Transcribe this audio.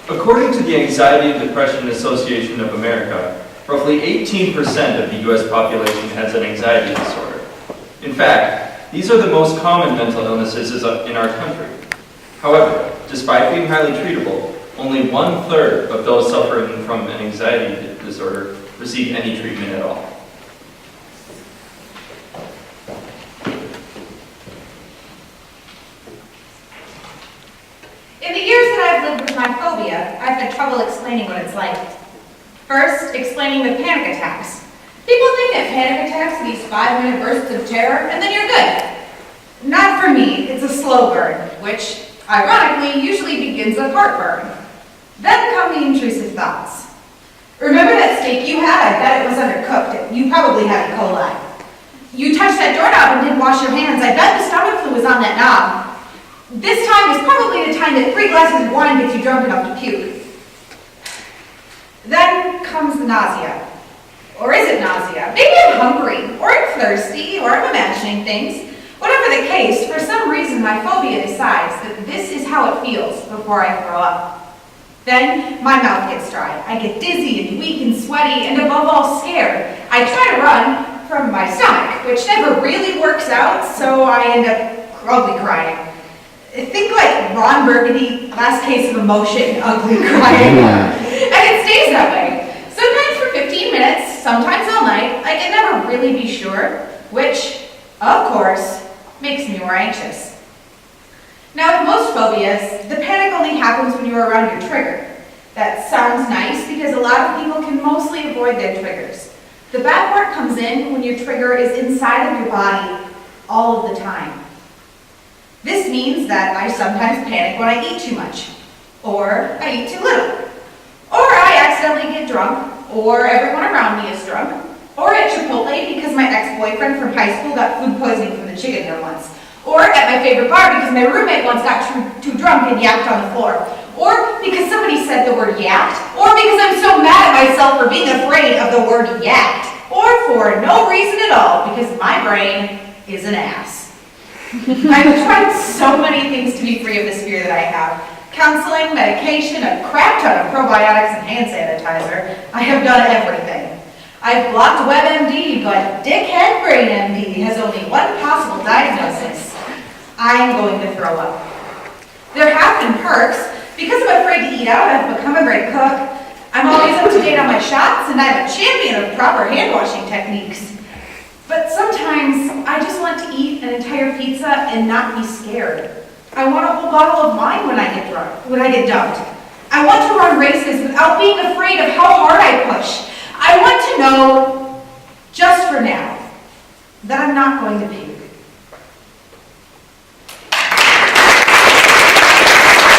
According to the Anxiety and Depression Association of America, roughly 18% of the U.S. population has an anxiety disorder. In fact, these are the most common mental illnesses in our country. However, despite being highly treatable, only 1/3 of those suffering from an anxiety disorder receive any treatment at all. In the years that I've lived with my phobia, I've had trouble explaining what it's like. First, explaining the panic attacks. People think that panic attacks are these 5-minute bursts of terror, and then you're good. Not for me. It's a slow burn, which, ironically, usually begins with heartburn. Then come the intrusive thoughts. Remember that steak you had? I bet it was undercooked. You probably had E. coli. You touched that doorknob and didn't wash your hands. I bet the stomach flu was on that knob. This time is probably the time that 3 glasses of wine gets you drunk enough to puke. Then comes the nausea. Or is it nausea? Maybe I'm hungry, or I'm thirsty, or I'm imagining things. Whatever the case, for some reason my phobia decides that this is how it feels before I throw up. Then my mouth gets dry. I get dizzy and weak and sweaty, and above all scared. I try to run from my stomach, which never really works out, so I end up ugly crying. Think like Ron Burgundy, Last Case of Emotion, ugly crying. And it stays that way. Sometimes for 15 minutes, sometimes all night. I can never really be sure, which, of course, makes me more anxious. Now, with most phobias, the panic only happens when you're around your trigger. That sounds nice because a lot of people can mostly avoid their triggers. The bad part comes in when your trigger is inside of your body all of the time. This means that I sometimes panic when I eat too much, or I eat too little, or I accidentally get drunk, or everyone around me is drunk, or at Chipotle because my ex-boyfriend from high school got food poisoning from the chicken there once, or at my favorite bar because my roommate once got too drunk and yacked on the floor, or because somebody said the word yacked, or because I'm so mad at myself for being afraid of the word yacked, or for no reason at all because my brain is an ass. I've tried so many things to be free of this fear that I have. Counseling, medication, a crap ton of probiotics and hand sanitizer. I have done everything. I've blocked WebMD, but Dickhead Brain MD has only one possible diagnosis. I'm going to throw up. There have been perks. Because I'm afraid to eat out, I've become a great cook. I'm always up to date on my shots, and I'm a champion of proper hand washing techniques. But sometimes I just want to eat an entire pizza and not be scared. I want a whole bottle of wine when I get dumped. I want to run races without being afraid of how hard I push. I want to know, just for now, that I'm not going to puke.